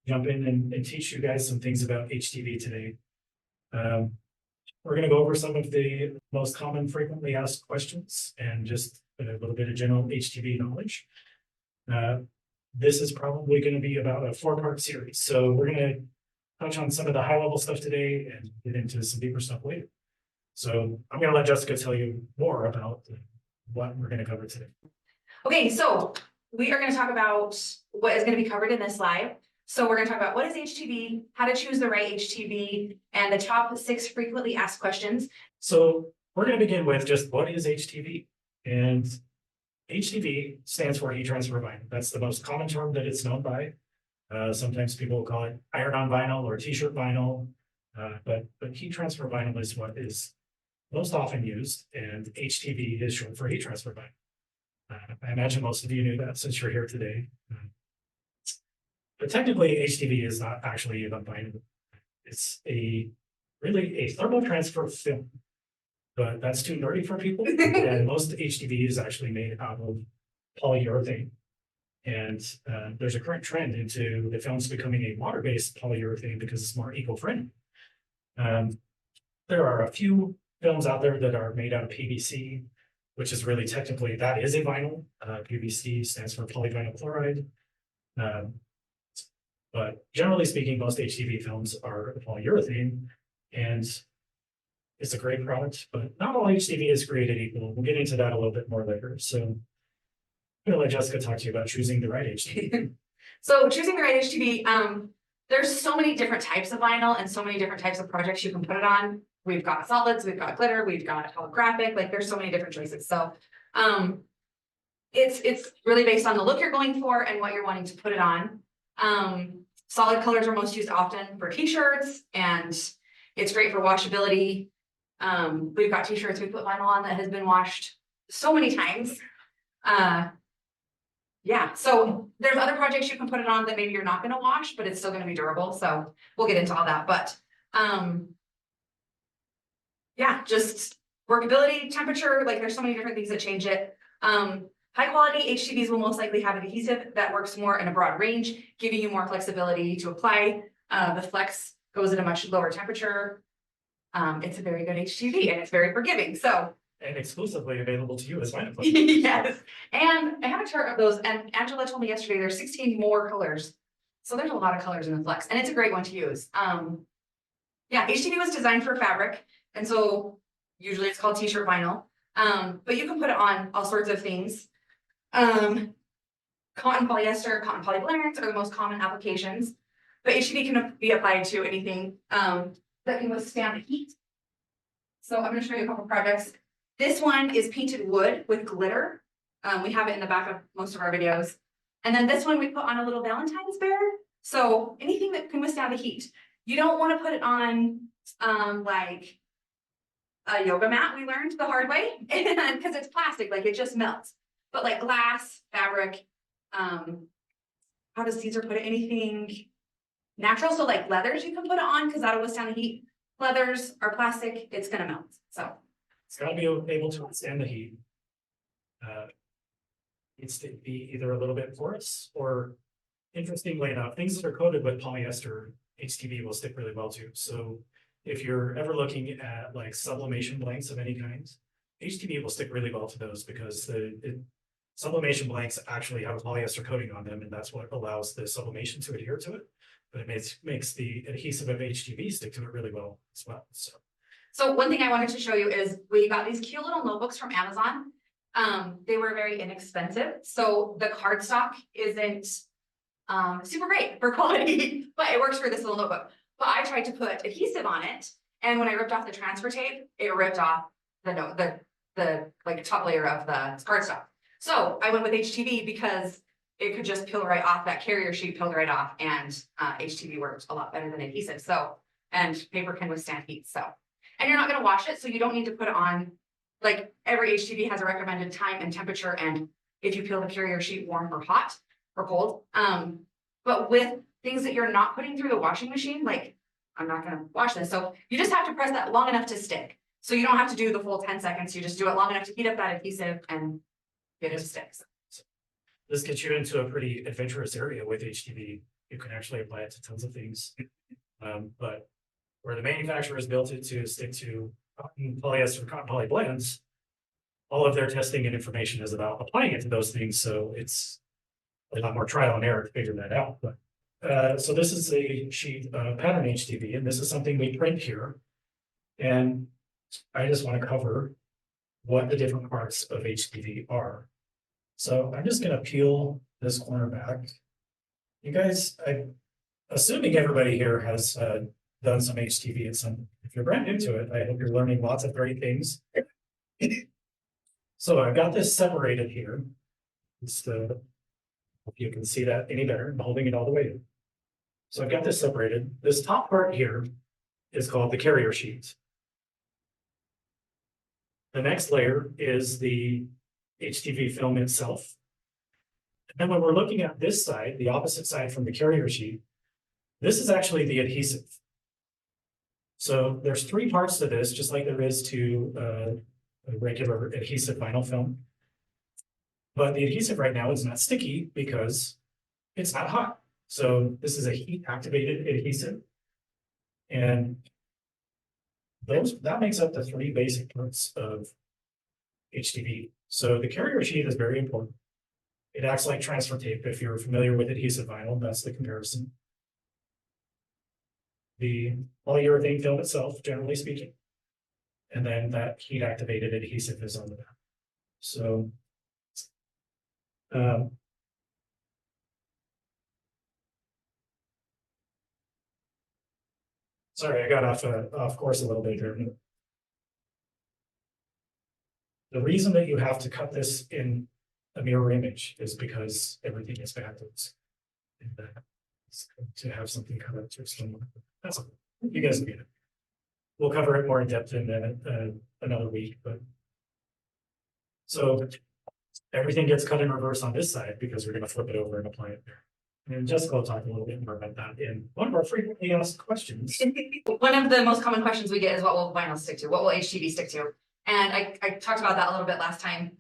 jump in and teach you guys some things about HTV today. We're going to go over some of the most common frequently asked questions and just a little bit of general HTV knowledge. This is probably going to be about a 4-part series. So we're going to touch on some of the high level stuff today and get into some deeper stuff later. So I'm going to let Jessica tell you more about what we're going to cover today. Okay, so we are going to talk about what is going to be covered in this live. So we're going to talk about what is HTV, how to choose the right HTV, and the top 6 frequently asked questions. So we're going to begin with just what is HTV? And HTV stands for heat transfer vinyl. That's the most common term that it's known by. Sometimes people will call it iron-on vinyl or t-shirt vinyl, but heat transfer vinyl is what is most often used, and HTV is short for heat transfer vinyl. I imagine most of you knew that since you're here today. But technically, HTV is not actually a vinyl. It's really a thermal transfer film, but that's too nerdy for people. And most HTV is actually made out of polyurethane. And there's a current trend into the films becoming a water-based polyurethane because it's more eco-friendly. There are a few films out there that are made out of PVC, which is really technically, that is a vinyl. PVC stands for polyvinyl chloride. But generally speaking, most HTV films are polyurethane, and it's a great product, but not all HTV is created equal. We'll get into that a little bit more later. So I'm going to let Jessica talk to you about choosing the right HTV. So choosing the right HTV, there's so many different types of vinyl and so many different types of projects you can put it on. We've got solids, we've got glitter, we've got holographic, like there's so many different choices. So it's really based on the look you're going for and what you're wanting to put it on. Solid colors are most used often for t-shirts, and it's great for washability. We've got t-shirts we put vinyl on that has been washed so many times. Yeah, so there's other projects you can put it on that maybe you're not going to wash, but it's still going to be durable. So we'll get into all that. But yeah, just workability, temperature, like there's so many different things that change it. High quality HTVs will most likely have an adhesive that works more in a broad range, giving you more flexibility to apply. The flex goes at a much lower temperature. It's a very good HTV and it's very forgiving. So and exclusively available to you as vinyl. Yes, and I have a chart of those, and Angela told me yesterday there's 16 more colors. So there's a lot of colors in the flex, and it's a great one to use. Yeah, HTV was designed for fabric, and so usually it's called t-shirt vinyl. But you can put it on all sorts of things. Cotton polyester, cotton polypolymerase are the most common applications, but HTV can be applied to anything that can withstand the heat. So I'm going to show you a couple projects. This one is painted wood with glitter. We have it in the back of most of our videos. And then this one we put on a little Valentine's bear. So anything that can withstand the heat. You don't want to put it on like a yoga mat, we learned the hard way, because it's plastic, like it just melts. But like glass, fabric, how does Caesar put it? Anything natural. So like leathers you can put it on because that'll withstand the heat. Leathers are plastic, it's gonna melt. So it's got to be able to withstand the heat. Needs to be either a little bit porous or, interestingly enough, things that are coated with polyester, HTV will stick really well to. So if you're ever looking at like sublimation blanks of any kind, HTV will stick really well to those because sublimation blanks actually have a polyester coating on them, and that's what allows the sublimation to adhere to it. But it makes the adhesive of HTV stick to it really well as well. So one thing I wanted to show you is we got these cute little notebooks from Amazon. They were very inexpensive. So the cardstock isn't super great for quality, but it works for this little notebook. But I tried to put adhesive on it, and when I ripped off the transfer tape, it ripped off the like top layer of the cardstock. So I went with HTV because it could just peel right off. That carrier sheet peeled right off, and HTV worked a lot better than adhesive. So, and paper can withstand heat. So, and you're not going to wash it, so you don't need to put it on. Like every HTV has a recommended time and temperature, and if you peel the carrier sheet warm or hot or cold. But with things that you're not putting through the washing machine, like I'm not going to wash this, so you just have to press that long enough to stick. So you don't have to do the full 10 seconds. You just do it long enough to heat up that adhesive and get it to stick. This gets you into a pretty adventurous area with HTV. You can actually apply it to tons of things. But where the manufacturer has built it to stick to cotton polyester, cotton poly blends, all of their testing and information is about applying it to those things. So it's a lot more trial and error to figure that out. But so this is a sheet of pattern HTV, and this is something we print here. And I just want to cover what the different parts of HTV are. So I'm just going to peel this corner back. You guys, I'm assuming everybody here has done some HTV at some. If you're brand new to it, I hope you're learning lots of great things. So I've got this separated here. Just hope you can see that any better. I'm holding it all the way in. So I've got this separated. This top part here is called the carrier sheet. The next layer is the HTV film itself. And then when we're looking at this side, the opposite side from the carrier sheet, this is actually the adhesive. So there's three parts to this, just like there is to a regular adhesive vinyl film. But the adhesive right now is not sticky because it's not hot. So this is a heat activated adhesive. And that makes up the three basic parts of HTV. So the carrier sheet is very important. It acts like transfer tape. If you're familiar with adhesive vinyl, that's the comparison. The polyurethane film itself, generally speaking. And then that heat activated adhesive is on the back. So sorry, I got off course a little bit here. The reason that you have to cut this in a mirror image is because everything is backwards. And to have something cut out to explain that's okay. You guys get it. We'll cover it more in depth in another week, but so everything gets cut in reverse on this side because we're going to flip it over and apply it there. And Jessica will talk a little bit more about that in one of our frequently asked questions. One of the most common questions we get is what will vinyl stick to? What will HTV stick to? And I talked about that a little bit last time,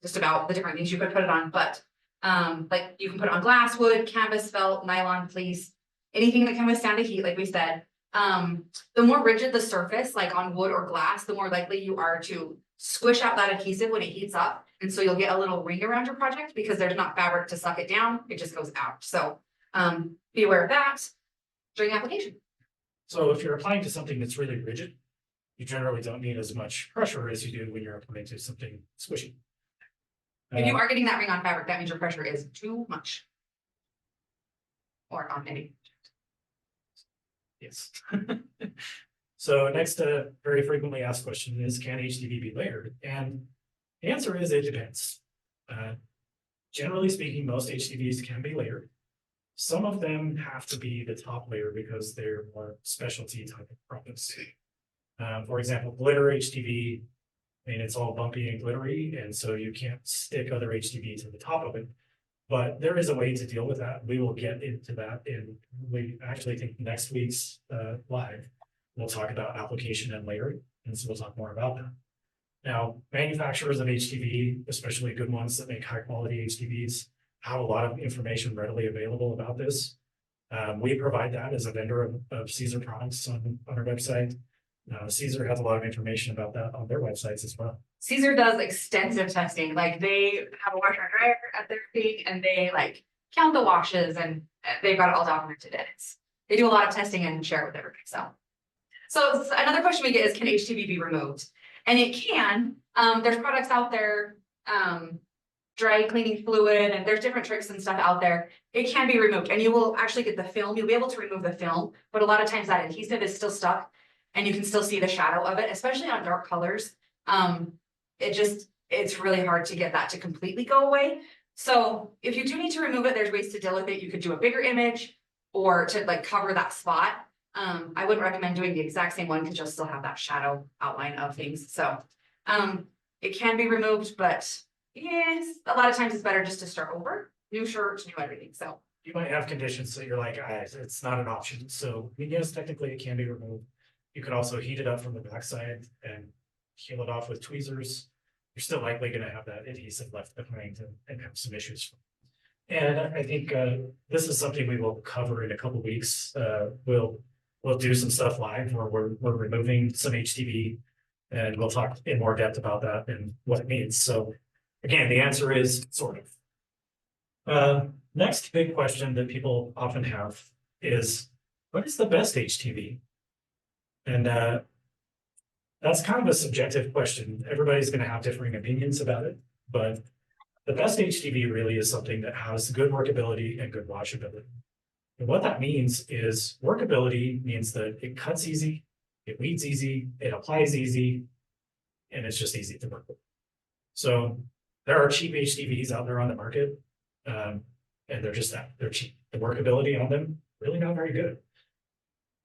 just about the different things you could put it on, but like you can put it on glass, wood, canvas, felt, nylon, fleece, anything that can withstand the heat, like we said. The more rigid the surface, like on wood or glass, the more likely you are to squish out that adhesive when it heats up. And so you'll get a little ring around your project because there's not fabric to suck it down, it just goes out. So be aware of that during application. So if you're applying to something that's really rigid, you generally don't need as much pressure as you do when you're applying to something squishy. If you are getting that ring on fabric, that means your pressure is too much. Or on any. Yes. So next, very frequently asked question is, can HTV be layered? And the answer is it depends. Generally speaking, most HTVs can be layered. Some of them have to be the top layer because they're more specialty type of products. For example, glitter HTV, I mean, it's all bumpy and glittery, and so you can't stick other HTV to the top of it. But there is a way to deal with that. We will get into that in, we actually think next week's live, we'll talk about application and layering, and so we'll talk more about that. Now, manufacturers of HTV, especially good ones that make high quality HTVs, have a lot of information readily available about this. We provide that as a vendor of Caesar products on our website. Caesar has a lot of information about that on their websites as well. Caesar does extensive testing. Like they have a washer and dryer at their thing and they like count the washes and they've got it all documented. And they do a lot of testing and share it with everybody. So another question we get is, can HTV be removed? And it can. There's products out there, dry cleaning fluid, and there's different tricks and stuff out there. It can be removed and you will actually get the film. You'll be able to remove the film, but a lot of times that adhesive is still stuck. And you can still see the shadow of it, especially on dark colors. It's really hard to get that to completely go away. So if you do need to remove it, there's ways to deal with it. You could do a bigger image or to like cover that spot. I wouldn't recommend doing the exact same one because you'll still have that shadow outline of things. So it can be removed, but yes, a lot of times it's better just to start over. New shirts, new everything. So you might have conditions that you're like, it's not an option. So yes, technically it can be removed. You could also heat it up from the backside and heal it off with tweezers. You're still likely going to have that adhesive left behind and have some issues. And I think this is something we will cover in a couple weeks. We'll do some stuff live where we're removing some HTV, and we'll talk in more depth about that and what it means. So again, the answer is sort of. Next big question that people often have is, what is the best HTV? And that's kind of a subjective question. Everybody's going to have differing opinions about it, but the best HTV really is something that has good workability and good washability. And what that means is workability means that it cuts easy, it weeds easy, it applies easy, and it's just easy to work with. So there are cheap HTVs out there on the market, and they're just that, they're cheap. The workability on them, really not very good.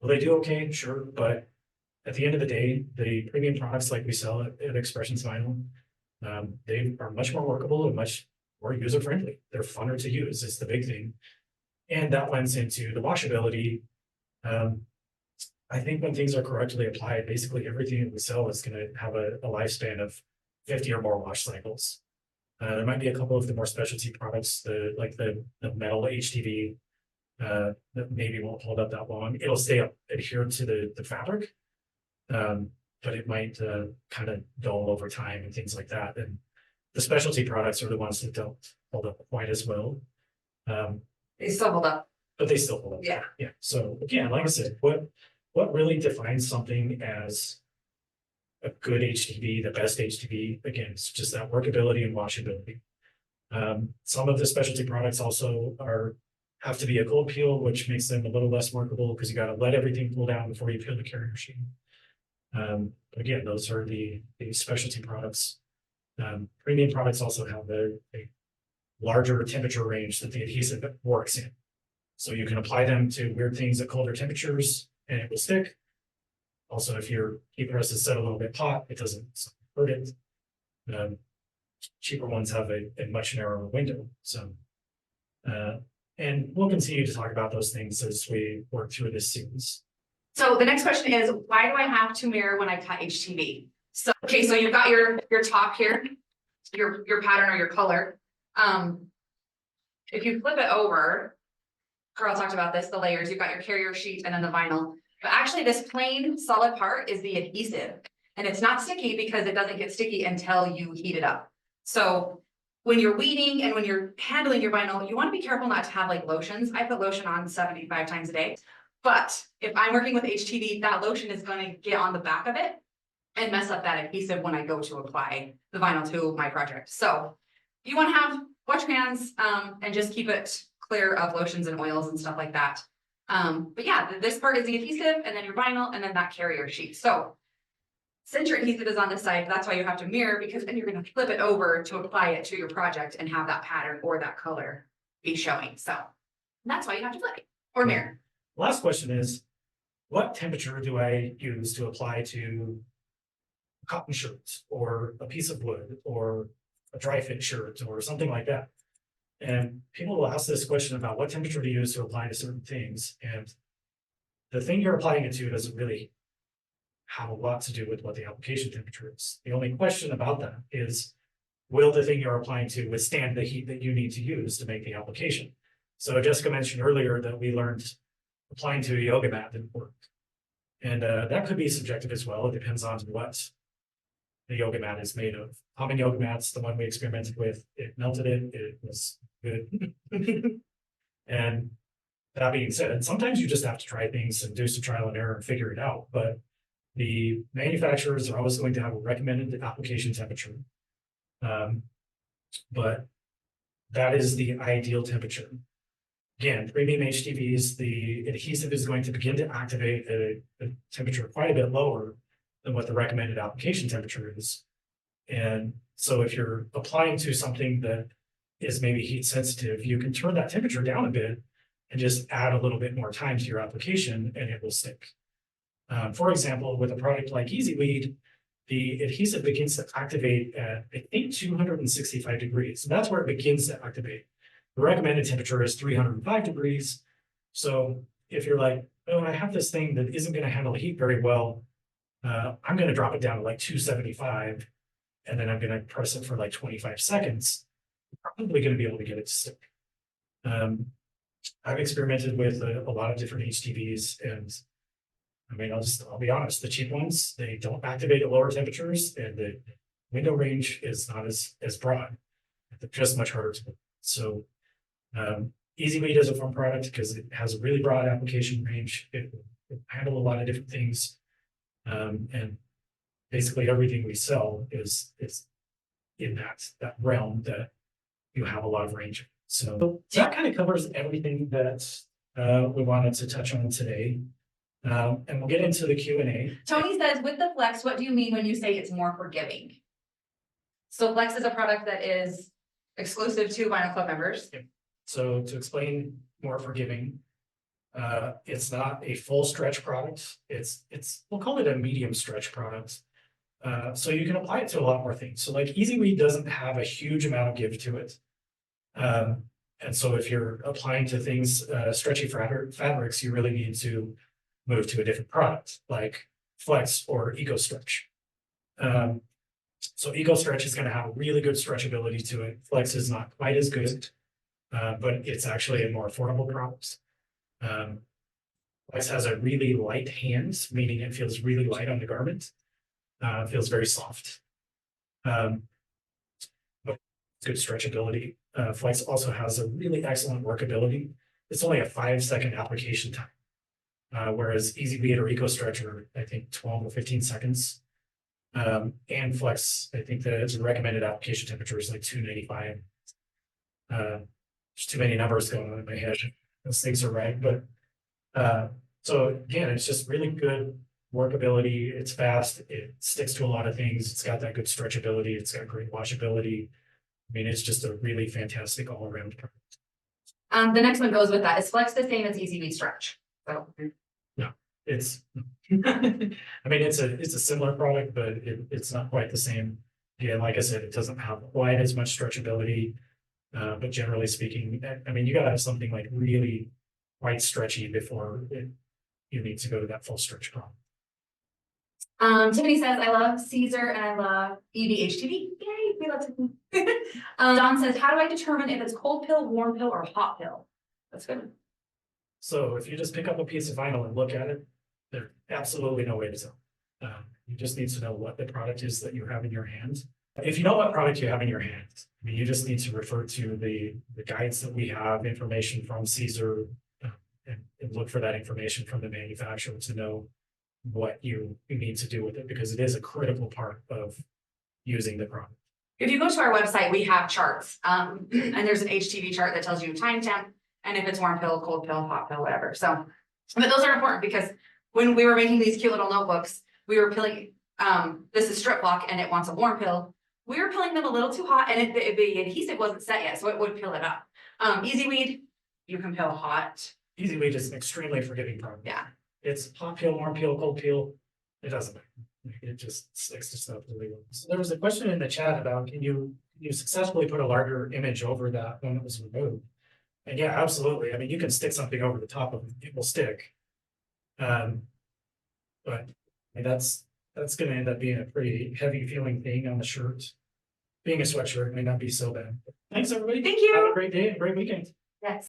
Will they do okay? Sure, but at the end of the day, the premium products like we sell at Expressions Vinyl, they are much more workable and much more user-friendly. They're funner to use, is the big thing. And that lends into the washability. I think when things are correctly applied, basically everything that we sell is going to have a lifespan of 50 or more wash cycles. There might be a couple of the more specialty products, like the metal HTV, that maybe won't hold up that long. It'll stay adhered to the fabric, but it might kind of dull over time and things like that. And the specialty products are the ones that don't hold up quite as well. They still hold up. But they still hold up. Yeah. Yeah. So again, like I said, what really defines something as a good HTV, the best HTV? Again, it's just that workability and washability. Some of the specialty products also have to be a cold peel, which makes them a little less workable because you got to let everything cool down before you peel the carrier sheet. But again, those are the specialty products. Premium products also have a larger temperature range that the adhesive works in. So you can apply them to weird things at colder temperatures and it will stick. Also, if your heat press is set a little bit hot, it doesn't hurt it. Cheaper ones have a much narrower window. So, and we'll continue to talk about those things as we work through this series. So the next question is, why do I have to mirror when I cut HTV? So, okay, so you've got your top here, your pattern or your color. If you flip it over, Carl talked about this, the layers, you've got your carrier sheet and then the vinyl. But actually this plain solid part is the adhesive. And it's not sticky because it doesn't get sticky until you heat it up. So when you're weeding and when you're handling your vinyl, you want to be careful not to have like lotions. I put lotion on 75 times a day. But if I'm working with HTV, that lotion is going to get on the back of it and mess up that adhesive when I go to apply the vinyl to my project. So you want to wash your hands and just keep it clear of lotions and oils and stuff like that. But yeah, this part is the adhesive and then your vinyl and then that carrier sheet. So since your adhesive is on this side, that's why you have to mirror, because then you're going to flip it over to apply it to your project and have that pattern or that color be showing. So that's why you have to flip it or mirror. Last question is, what temperature do I use to apply to a cotton shirt or a piece of wood or a dry fit shirt or something like that? And people will ask this question about what temperature to use to apply to certain things. And the thing you're applying it to doesn't really have a lot to do with what the application temperature is. The only question about that is, will the thing you're applying to withstand the heat that you need to use to make the application? So Jessica mentioned earlier that we learned applying to a yoga mat didn't work. And that could be subjective as well. It depends on what the yoga mat is made of. Common yoga mats, the one we experimented with, it melted it was good. And that being said, sometimes you just have to try things and do some trial and error and figure it out. But the manufacturers are always going to have a recommended application temperature. But that is the ideal temperature. Again, premium HTVs, the adhesive is going to begin to activate at a temperature quite a bit lower than what the recommended application temperature is. And so if you're applying to something that is maybe heat sensitive, you can turn that temperature down a bit and just add a little bit more time to your application and it will stick. For example, with a product like EasyWeed, the adhesive begins to activate at, I think, 265 degrees. So that's where it begins to activate. The recommended temperature is 305 degrees. So if you're like, oh, I have this thing that isn't going to handle the heat very well, I'm going to drop it down to like 275, and then I'm going to press it for like 25 seconds. I'm probably going to be able to get it to stick. I've experimented with a lot of different HTVs, and I mean, I'll be honest, the cheap ones, they don't activate at lower temperatures, and the window range is not as broad. They're just much harder to build. So EasyWeed is a fun product because it has a really broad application range. It will handle a lot of different things. And basically everything we sell is in that realm that you have a lot of range. So that kind of covers everything that we wanted to touch on today. And we'll get into the Q&A. Tony says, with the Flex, what do you mean when you say it's more forgiving? So Flex is a product that is exclusive to Vinyl Club members. So to explain more forgiving, it's not a full stretch product. It's we'll call it a medium stretch product. So you can apply it to a lot more things. So like EasyWeed doesn't have a huge amount of give to it. And so if you're applying to things, stretchy fabrics, you really need to move to a different product like Flex or Eco Stretch. So Eco Stretch is going to have really good stretchability to it. Flex is not quite as good, but it's actually a more affordable product. Flex has a really light hand, meaning it feels really light on the garment. It feels very soft. But good stretchability. Flex also has a really excellent workability. It's only a 5-second application time, whereas EasyWeed or Eco Stretch are, I think, 12 or 15 seconds. And Flex, I think the recommended application temperature is like 295. There's too many numbers going on in my head. Those things are right, but so again, it's just really good workability. It's fast. It sticks to a lot of things. It's got that good stretchability. It's got great washability. I mean, it's just a really fantastic all-around product. The next one goes with that. Is Flex the same as EasyWeed Stretch? So no, it's I mean, it's a similar product, but it's not quite the same. Again, like I said, it doesn't have quite as much stretchability. But generally speaking, I mean, you gotta have something like really quite stretchy before you need to go to that full stretch product. Tiffany says, I love Caesar and I love EVHTV. Yay, we love Tiffany. Don says, how do I determine if it's cold pill, warm pill, or hot pill? That's good. So if you just pick up a piece of vinyl and look at it, there's absolutely no way to tell. You just need to know what the product is that you have in your hands. If you know what product you have in your hands, I mean, you just need to refer to the guides that we have, information from Caesar, and look for that information from the manufacturer to know what you need to do with it, because it is a critical part of using the product. If you go to our website, we have charts, and there's an HTV chart that tells you time temp, and if it's warm pill, cold pill, hot pill, whatever. So, but those are important because when we were making these cute little notebooks, we were pilling, this is strip block and it wants a warm pill. We were pilling them a little too hot and the adhesive wasn't set yet, so it would pill it up. EasyWeed, you can pill hot. EasyWeed is an extremely forgiving product. Yeah. It's hot peel, warm peel, cold peel. It doesn't matter. It just sticks to stuff really well. So there was a question in the chat about can you successfully put a larger image over that when it was removed? And yeah, absolutely. I mean, you can stick something over the top of it, it will stick. But I mean, that's going to end up being a pretty heavy feeling thing on the shirt. Being a sweatshirt may not be so bad. Thanks, everybody. Thank you. Have a great day, a great weekend. Yes.